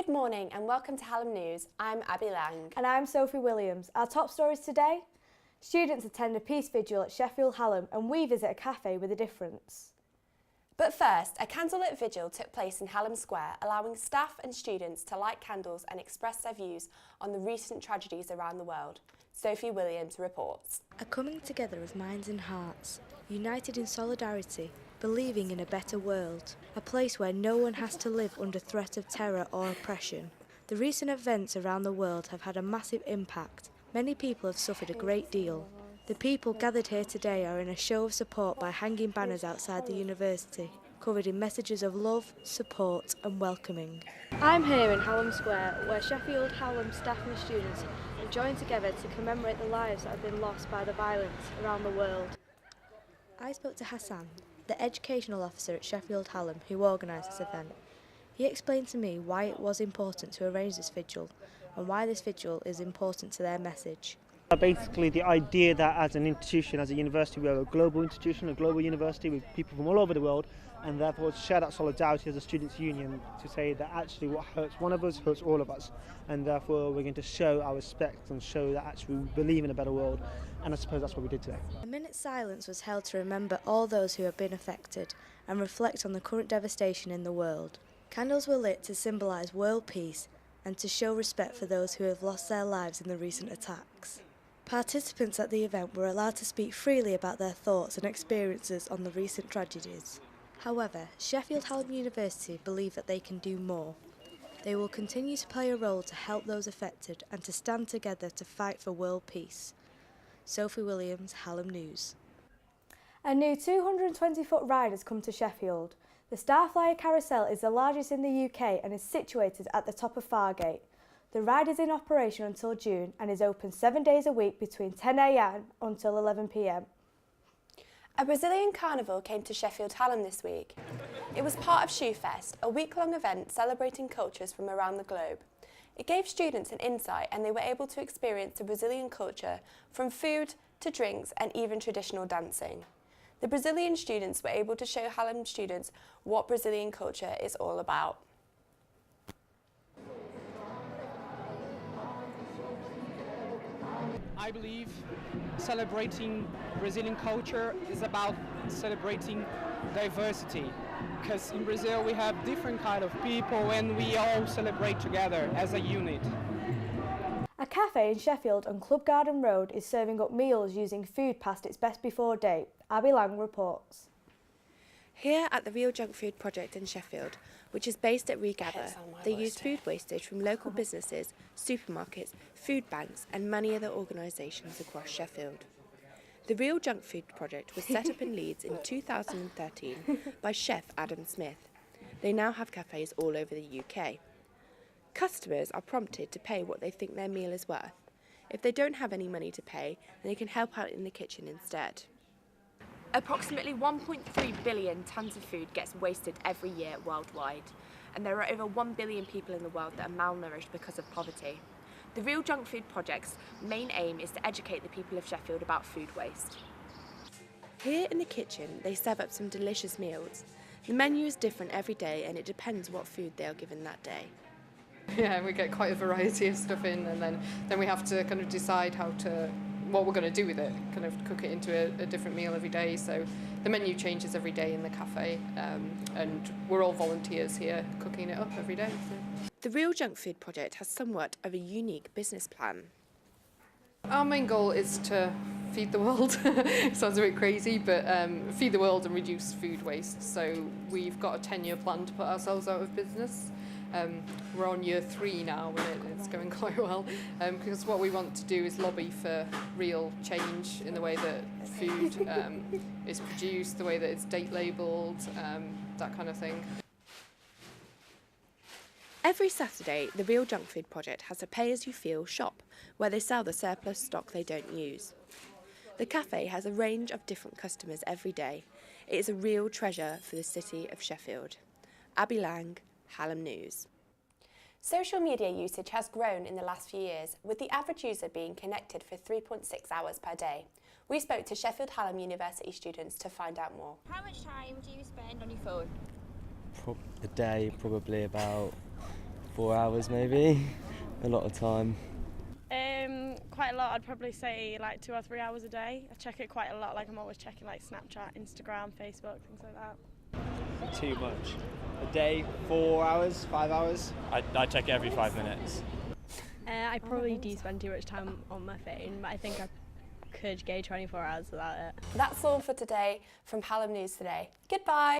Good morning and welcome to Hallam News. I'm Abbie Lang. And I'm Sophie Williams. Our top stories today: students attend a peace vigil at Sheffield Hallam and we visit a cafe with a difference. But first, a candlelit vigil took place in Hallam Square, allowing staff and students to light candles and express their views on the recent tragedies around the world. Sophie Williams reports. A coming together of minds and hearts, united in solidarity, believing in a better world, a place where no one has to live under threat of terror or oppression. The recent events around the world have had a massive impact. Many people have suffered a great deal. The people gathered here today are in a show of support by hanging banners outside the university, covered in messages of love, support and welcoming. I'm here in Hallam Square, where Sheffield Hallam staff and students have joined together to commemorate the lives that have been lost by the violence around the world. I spoke to Hassan, the educational officer at Sheffield Hallam who organised this event. He explained to me why it was important to arrange this vigil and why this vigil is important to their message. Basically, the idea that as an institution, as a university, we are a global institution, a global university with people from all over the world, and therefore share that solidarity as a students' union to say that actually what hurts one of us hurts all of us, and therefore we're going to show our respect and show that actually we believe in a better world, and I suppose that's what we did today. A minute's silence was held to remember all those who have been affected and reflect on the current devastation in the world. Candles were lit to symbolise world peace and to show respect for those who have lost their lives in the recent attacks. Participants at the event were allowed to speak freely about their thoughts and experiences on the recent tragedies. However, Sheffield Hallam University believe that they can do more. They will continue to play a role to help those affected and to stand together to fight for world peace. Sophie Williams, Hallam News. A new 220-foot ride has come to Sheffield. The Starflyer Carousel is the largest in the UK and is situated at the top of Fargate. The ride is in operation until June and is open 7 days a week between 10 a.m. until 11 p.m. A Brazilian carnival came to Sheffield Hallam this week. It was part of Shoe Fest, a week-long event celebrating cultures from around the globe. It gave students an insight and they were able to experience the Brazilian culture from food to drinks and even traditional dancing. The Brazilian students were able to show Hallam students what Brazilian culture is all about. I believe celebrating Brazilian culture is about celebrating diversity, because in Brazil we have different kind of people and we all celebrate together as a unit. A cafe in Sheffield on Club Garden Road is serving up meals using food past its best before date. Abbie Lang reports. Here at the Real Junk Food Project in Sheffield, which is based at Regather, they use food wastage from local businesses, supermarkets, food banks and many other organisations across Sheffield. The Real Junk Food Project was set up in Leeds in 2013 by chef Adam Smith. They now have cafes all over the UK. Customers are prompted to pay what they think their meal is worth. If they don't have any money to pay, then they can help out in the kitchen instead. Approximately 1.3 billion tonnes of food gets wasted every year worldwide, and there are over 1 billion people in the world that are malnourished because of poverty. The Real Junk Food Project's main aim is to educate the people of Sheffield about food waste. Here in the kitchen, they serve up some delicious meals. The menu is different every day and it depends what food they are given that day. Yeah, we get quite a variety of stuff in, and then we have to kind of decide what we're going to do with it, kind of cook it into a different meal every day. So the menu changes every day in the cafe, and we're all volunteers here cooking it up every day. So. The Real Junk Food Project has somewhat of a unique business plan. Our main goal is to feed the world. Sounds a bit crazy, but feed the world and reduce food waste. So we've got a 10-year plan to put ourselves out of business. We're on year 3 now and it's going quite well, because what we want to do is lobby for real change in the way that food is produced, the way that it's date labelled, that kind of thing. Every Saturday, the Real Junk Food Project has a pay-as-you-feel shop where they sell the surplus stock they don't use. The cafe has a range of different customers every day. It is a real treasure for the city of Sheffield. Abbie Lang, Hallam News. Social media usage has grown in the last few years, with the average user being connected for 3.6 hours per day. We spoke to Sheffield Hallam University students to find out more. How much time do you spend on your phone? A day, probably about 4 hours maybe, a lot of time. Quite a lot. I'd probably say like 2 or 3 hours a day. I check it quite a lot, like I'm always checking like Snapchat, Instagram, Facebook, things like that. Too much. A day, 4 hours, 5 hours? I check it every 5 minutes. I probably do spend too much time on my phone, but I think I could go 24 hours without it. That's all for today from Hallam News Today. Goodbye.